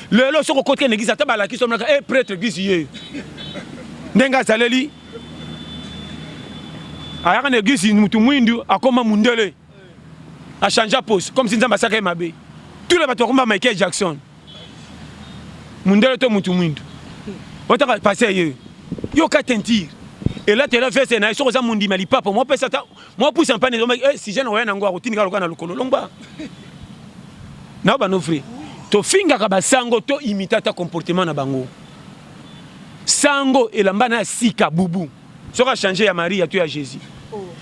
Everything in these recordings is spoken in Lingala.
Le lo soko côté l'église ata balaki so mnaka prêtre église yé. Ndenga saleli. Aya kana église mutu mwindu akoma mundele. A changer poste comme si nzamba saka mabe. Tous les bateaux comme Michael Jackson. Mundele to mutu mwindu. Otaka passer yé. Yo ka tentir. Et là tu es là fait c'est na so za mundi mali papa moi pesa ta moi pousse un pan si je n'oya na ngwa rotini ka lokana lokolo longba. Na ba no frère. To finga ka basango to imita ta comportement na bango. Sango elamba na sika bubu. So ka changer ya Marie ya tu ya Jésus.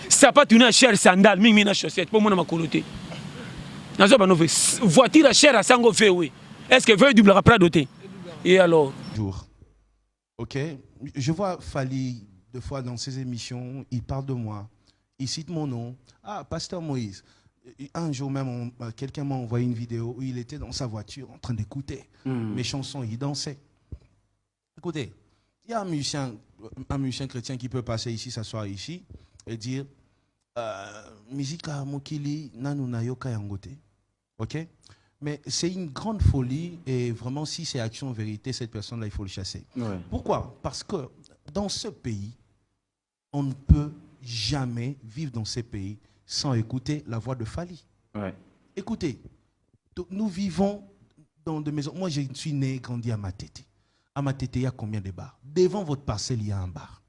Ça pas tourner à cher sandal mingi na chaussette pour moi na makoloté. Na zo ba no frère. Voiture à cher à sango fait oui. Est-ce que veut double rapra doté? Et alors jour. OK, je vois Fally deux fois dans ses émissions, il parle de moi, il cite mon nom. Ah, Pasteur Moïse. Un jour même, quelqu'un m'a envoyé une vidéo où il était dans sa voiture en train d'écouter mes chansons, il dansait. Écoutez, il y a un musicien chrétien qui peut passer ici, s'asseoir ici et dire musique à Mokili, nanuna yoka yangote. OK? Mais c'est une grande folie et vraiment, si c'est action vérité, cette personne-là, il faut le chasser. Ouais. Pourquoi? Parce que dans ce pays, on ne peut jamais vivre dans ces pays sans écouter la voix de Fally. Ouais. Écoutez, nous vivons dans des maisons. Moi, je suis né, grandi à Matete. À Matete, il y a combien de bars? Devant votre parcelle, il y a un bar.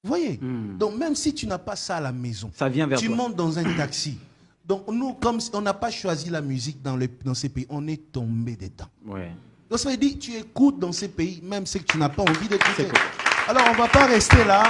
Vous voyez? Donc, même si tu n'as pas ça à la maison, ça vient vers tu montes dans un taxi. Donc, nous, comme on n'a pas choisi la musique dans ces pays, on est tombé dedans. Ouais. Donc, ça veut dire que tu écoutes dans ces pays, même si tu n'as pas envie d'écouter. Alors, on ne va pas rester là.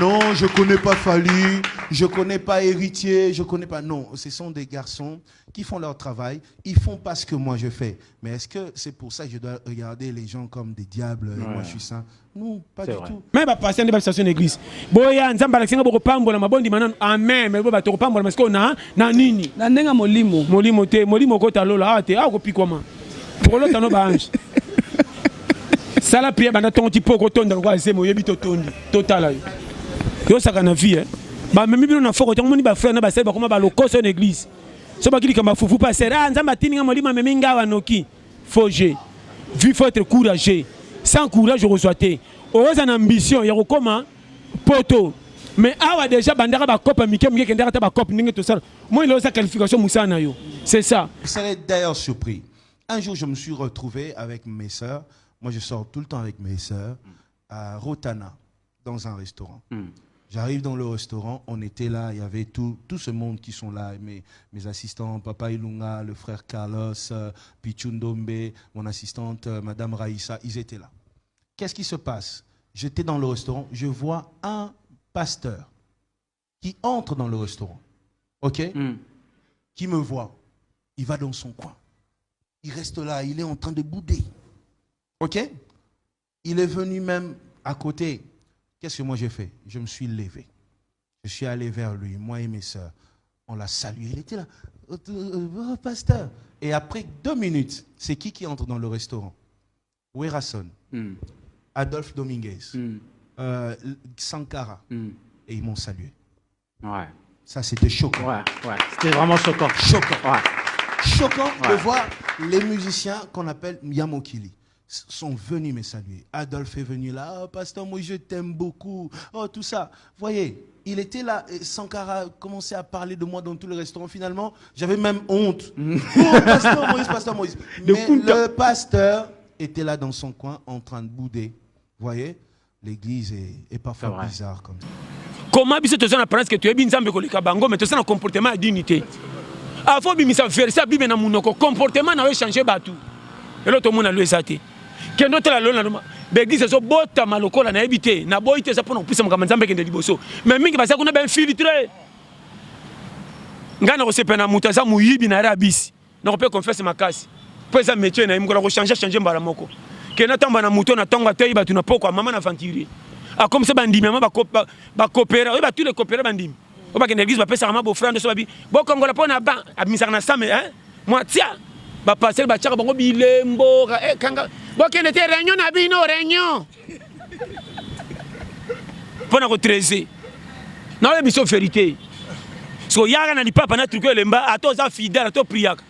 Non, je ne connais pas Fally, je ne connais pas Héritier, je ne connais pas. Non, ce sont des garçons qui font leur travail. Ils ne font pas ce que moi je fais. Mais est-ce que c'est pour ça que je dois regarder les gens comme des diables et moi je suis saint? Non, pas du tout. Même pas passer dans la station d'église. Boya, nzamba la singa boko pambo na mabondi manan amen, mais boba to pambo parce qu'on a na nini. Na ndenga molimo. Molimo te, molimo ko talola ate, a ko pikoma. Pour l'autre no ba ange. Sala prière bana ton tipo ko tonda ko azemo yebi to tondi. Total. Yo saka na vie ba memi bino na foko to moni ba frère na ba sel ba koma ba lokoso na église. So ba kili kamba fufu pa sera nzamba tininga molimo memi ngawa noki. Foger. Vu faut être courageux. Sans courage, je reçois. On a une ambition, il y a comment poto. Mais awa déjà bandera ba cop Mickey kendera ta ba cop ninge tout ça. Moi il a sa qualification Moussa na yo. C'est ça. Vous serez d'ailleurs surpris. Un jour je me suis retrouvé avec mes sœurs. Moi je sors tout le temps avec mes sœurs à Rotana dans un restaurant. J'arrive dans le restaurant, on était là, il y avait tout ce monde qui sont là, mes assistants, Papa Ilunga, le frère Carlos, Pichundombe, mon assistante, Madame Raïssa, ils étaient là. Qu'est-ce qui se passe? J'étais dans le restaurant, je vois un pasteur qui entre dans le restaurant, ok? Qui me voit, il va dans son coin. Il reste là, il est en train de bouder, ok? Il est venu même à côté. Qu'est-ce que moi j'ai fait? Je me suis levé. Je suis allé vers lui, moi et mes sœurs. On l'a salué. Il était là. Oh, pasteur. Et après 2 minutes, c'est qui entre dans le restaurant? Werason, Adolphe Dominguez, Sankara. Et ils m'ont salué. Ouais. Ça, c'était choquant. Ouais. C'était vraiment choquant. Choquant. Ouais. Choquant de voir les musiciens qu'on appelle Yamokili sont venus me saluer. Adolphe est venu là. Oh, pasteur, moi je t'aime beaucoup. Oh, tout ça. Voyez, il était là. Et Sankara commençait à parler de moi dans tout le restaurant. Finalement, j'avais même honte. Oh, pasteur Moïse. Mais le pasteur était là dans son coin en train de bouder. Voyez, l'église est parfois bizarre comme ça. Comment tu as l'apparence que tu es bien zambé koleka bango, mais tu as un comportement à dignité. Avant de me faire ça, bibe na munoko comportement na changer batou. Et l'autre monde a le saté. Que notre la lona l'église so bota maloko na ebité na boité ça pour nous puisse mkamza mbeke de liboso. Mais mingi basa kuna ben filtré. Ngana ko sepena mutaza muyibi na rabisi. Na ko pe confesse makasi. Pour ça métier na imko la changer mbala moko. Que na tamba na muto na tonga tei batu na poko mama na venturi. Ah comme ça bandimi mama ba coopérer, ba tous les coopérer bandimi. On va que l'église va passer à ma beau-frère de ce babi. Bon comme on la pona ba abmisar na same hein. Moi tiens ba passer ba tchaka bango bilembo kanga bon que était réunion na bino réunion. Pona ko 13. Non les mission vérité. So yaga na li papa na truc lemba ato za fidèle ato priaka.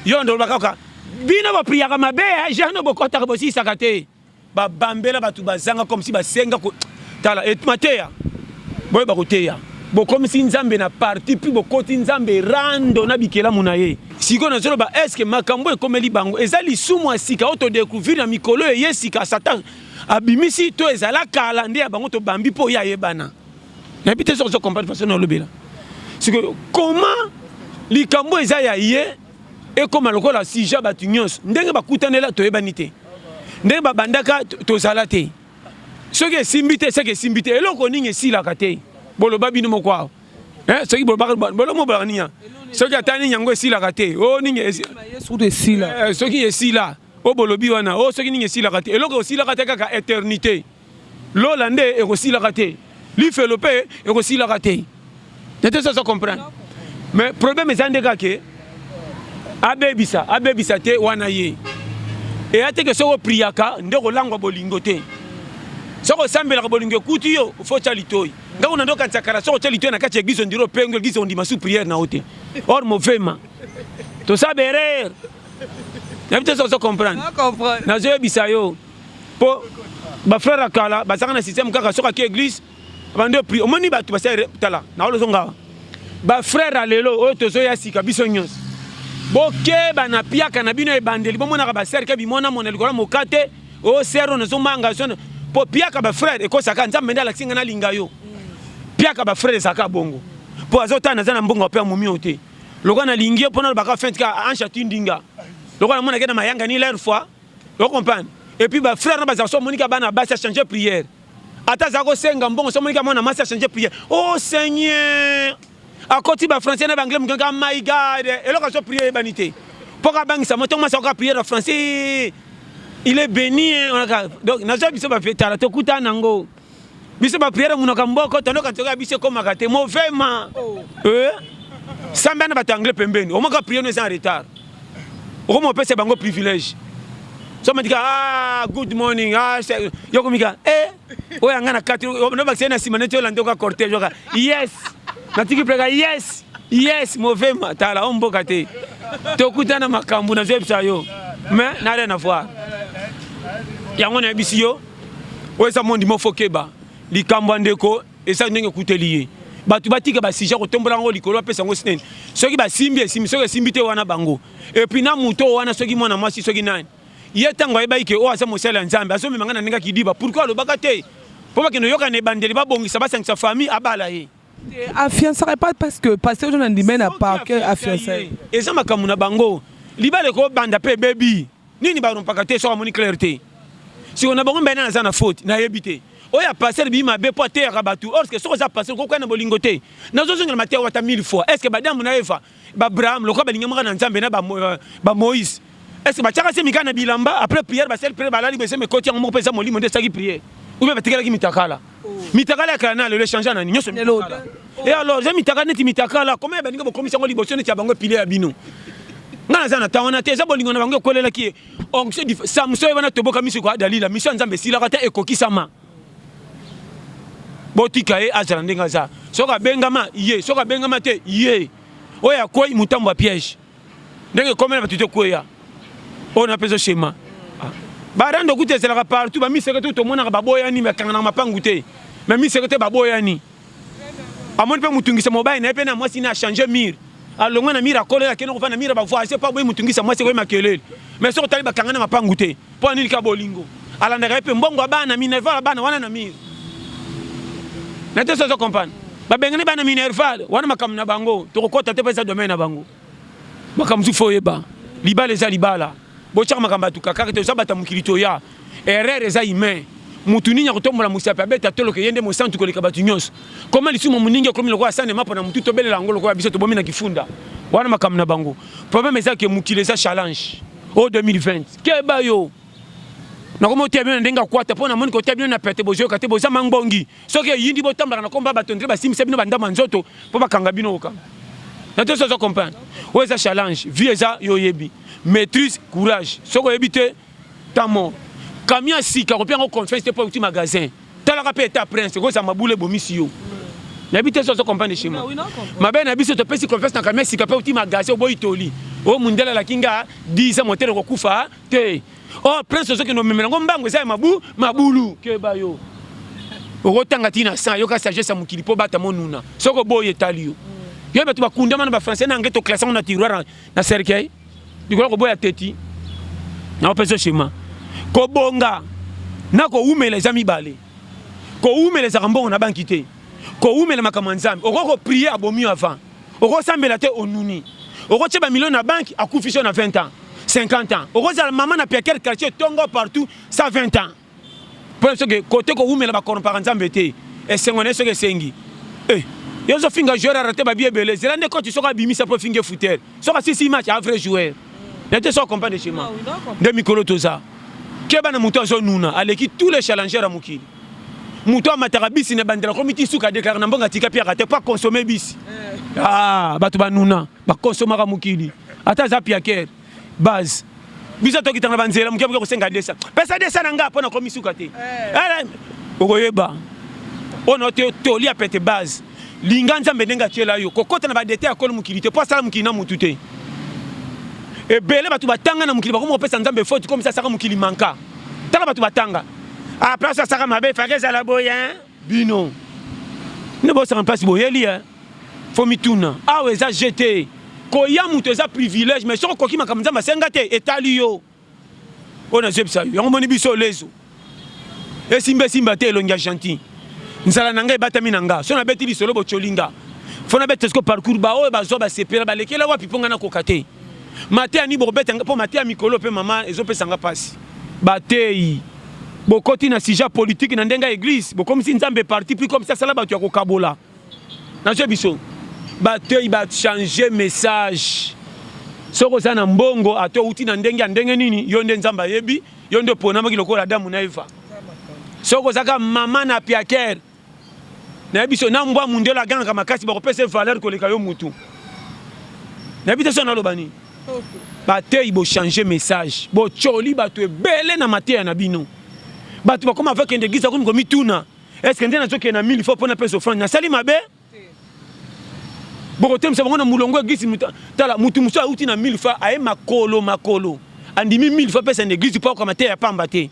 Yo ndo bakaka bino bapriaka mabe jano bokotaka bosisaka te babambela bato bazanga comme si basenga tala mateya boyeba koteya bokomisi nzambe na parti puis bokoti nzambe rando na bikelamu na ye sikoyo nazoloba eske makambo ekomeli bango eza lisumu ya sika oyo todécouvrir na mikolo eye sika satan abimisi to ezala kala nde ya bango tobambi mpo oyo ayebana nayebi te soki ozokomprendre façon naolobela sikoyo comment likambo eza ya ye ekoma lokola sija bato nyonso ndenge bakutanela toyebani te ndenge babandaka tozala te soki esimbi te seke esimbi te eloko nini esilaka te boloba bino moko awa soki bolomobolaka niya soki ata nini yango esilaka te o nini soki esila o bolobi wana o soki nini esilaka te eloko esilaka te kaka éternité lola nde ekosilaka te lifelo mpe ekosilaka te nete soso comprendre mais problème eza nde kake abebisa te wana ye eya teke soki opriaka nde kolangwa bolingo te soki osambelaka bolingo ekuti yo fo tya litoi ngango na ndo kanisa kala soki otya litoi na kati ya eglise ondiri opengo eglise ondima su prière na yo te or movema tosaba erreur nayebi te soki ozo comprendre nazoyebisa yo mpo bafrère akala bazanga na système kaka soki aki église bandi opri omoni bato basa tala naolozongawa bafrère alelo oyo tozoya sika biso nyonso bokeba na piaka na bino ebandeli bomonaka baserke bimona mona likolo mokate o sero nazomanga sono po piaka bafrère ekosaka nzambe nde alakisi nga nalinga yo piaka bafrère esaka bongo po azotana naza na mbongo mpe amomi yo te lokola nalingi yo mpona lobaka fente ka anchati ndinga lokola namonake na mayanga ni l'air fois ocomprendre et puis bafrère na bazala so omonika bana basi achange prière ata aza kosenga mbongo so omonika mwana masi achange prière oh seigneur akoti français na anglais mukanga my god eloko so prière ebani te mpo kabangisa moto mwasi akoka prière en français il est béni donc nazo biso bapetala tokutana nango biso baprière munaka mboko tondoka ntoka biso ekomaka te mauvainement sambe na bato anglais pembeni omoka prière no eza en retard okoma opesa bango privilège so matika good morning yokomika oyo anga na kati no bakisai na nsima neti olande oka cortège oka yes natiki preka yes mauvainement tala o mboka te tokutana makambo nazoyebisa yo mais na rien à voir yango nayebisi yo oyo eza mondi mofo keba likambo ya ndeko eza ndenge ekuteli ye bato batika basija kotombola yango likolo bapesa yango sinene soki basimbi esimbi soki esimbi te wana bango epuis na moto wana soki mwana mwasi soki nani ye ntango ayebaki ke oyo aza mosala ya nzambe azomemanga na ndenge akidiba pourkui alobaka te mpo bakende oyokana ebandeli babongisa basangisa famille abala ye afiançarait pas parce que pasteur John Ndimé n'a pas que afiançaire eza makambo na bango libala ekobanda mpe ebebi nini barompaka te soki amoni claire te siko na bango mbene naza na faute nayebi te oyo apasser bi mabe po ateyaka bato orske soki oza passer kokoya na bolingo te nazozongela mateya wata 1000 fois estce badamu na eva babraham lokola balingi moko na nzambe na bamoïse estce batiaka se mikala na bilamba après prière basali prière balali bese mekoti yango moko mpe eza molimo nde esaki prière oube batekelaki mitakala mitakala ya kala na lelo echange nani nyonso mitakala et alors eza mitakala neti mitakala koma baninga bokomisi yango liboso neti ya bango epile ya bino nga naza na ntango na te eza bolingo na bango ekolelaki ye samso ebana toboka misiko adalila miso ya nzambe esilaka te ekokisama botika ye azala ndenge aza soki abengama ye soki abengama te ye oyo akwei motambo ya piège ndenge ekomela bato te kweya oyo na mpenza shema barando kuta ezalaka partout bamiseke te tomonaka baboyani bakanganaka mapangu te me miseke te baboyani amoni mpe motungisa mobali na ye mpe na mwasi ne achange mire alongwa na mire akolela akende kofa na mire bavoise mpo aboyi motungisa mwasi ekoyi makelele mais soki otali bakanga na mapangu te mpo anini ka bolingo alandaka ye mpe mbongo ya bana minerval ya bana wana na mire na te sozo comprendre babengani bana minerval wana makambo na bango tokokota te mpo eza domaine na bango makambo mosusu fo oyeba libala eza libala botyaka makambo atuka kaka te oza bata mokili toya erreur eza humain mutu nini akotombola mosapi abeta toloka ye nde mosantu koleka bato nyonso koma lisumu moningi ekomi lokola asanema mpo na motu tobelela yango lokola biso tobomi na kifunda wana makambo na bango problème eza ke mokili eza challenge o 2020 keba yo nakoma otia bino na ndenge akwata mpo namoni kotia bino na pete bozoyoka te boza mangbongi soki eyindi botambolaka na komba bato ndre basimbisa bino bandama nzoto mpo bakanga bino okanga na te sozo comprendre oyo eza challenge vie eza yo oyebi maîtrise courage soki oyebi te ta mort camion sika kopia ngo confiance te mpo euti magasin talaka mpe eta prince koza mabula ebomisi yo nayebi te sozo comprendre chez moi mabe na biso topesi confiance na camion sika mpe euti magasin oboyi toli o mundele la kinga 10 moteur ko kufa te oh prince soki no memela ngombango esa mabulu ke bayo o tanga tina sa yo ka sagesse mukili po bata monuna soko boye talio yo betu bakunda mana ba français na ngeto classement na tiroir na cercueil dikola ko boya teti na opeso chema ko bonga na ko umela zami bale ko umela za mbongo na banki te ko umela makamanzambi ko prier abomi avant ko sambela te onuni ko tsheba million na banki akufisho na 20 ans 50 ans ko za maman na piaker quartier tongo partout ça 20 ans pour ce que côté ko umela ba korompa nzambe te e sengone so ke sengi yo zo finga joueur arrêté ba bien belé c'est là ne coach soka bimisa pour finga footer soka 6 matchs un vrai joueur n'était so comprendre chez moi de mikolo toza keba na muto zo nuna aleki tous les challengers à mukili muto amataka bisi ne bandela komiti suka déclarer na mbonga tika pia raté pas consommer bisi batu ba nuna ba consommer ka mukili ata za piaker base bisa to kitanga banzela mukebe ko senga desa pesa desa na nga pona komisi suka te okoyeba ono te toli apete base linga nzambe ndenga tiela yo kokota na ba dete akolo mukili te po sala mukili na mutu te ebele batu batanga na mukili bakomo pesa nzambe faute comme ça saka mukili manka tala batu batanga après ça saka mabe fakeza la boya bino ne bo saka place boyeli faut mituna aweza jeter ko ya mutu za privilège mais soko koki makamza masenga te etali yo ona zebsa yo ngomoni biso lezo simba te elongia gentil nzala nanga ebatami nanga so na beti lisolo bocholinga fona beti sko parcours ba o ba zo ba sepela ba lekela wa piponga na kokate mate ani bo beta po mate mikolo pe mama ezo pesanga pasi batei bokoti na sujet politique na ndenga église bokomi si nzambe parti puis comme ça sala batu ya kokabola na je biso batei ba changer message soko za na mbongo ato uti na ndenge nini yo nde nzamba yebi yo nde pona maki lokola Adamu na Eva soko zaka mama na piaker na biso na mbwa mundela ganga makasi ba kopesa valeur koleka yo mutu na biso na lobani batei bo changer message bo choli batu ebele na matea na bino batu bakoma avec une église comme mituna est-ce que ndena zoke na 1000 fois pona pesa offrande na sali mabe boko temsa bangona mulongo église tala mutu muso uti na 1000 fois aye makolo andimi 1000 fois pesa na église pour comme matea pamba te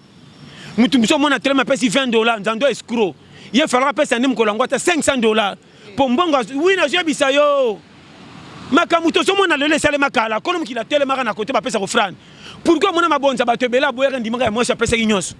mutu muso mona telema pesa $20 nzando escroc il faudra pesa ndem kolangwa ta $500 pour mbongo oui na jebisa yo makamuto somo na lele sale makala kono mukila tele maka na côté ba pesa ko frane pourquoi mona mabonza ba tebela boyere ndimaka ya mwasi pesa kinyoso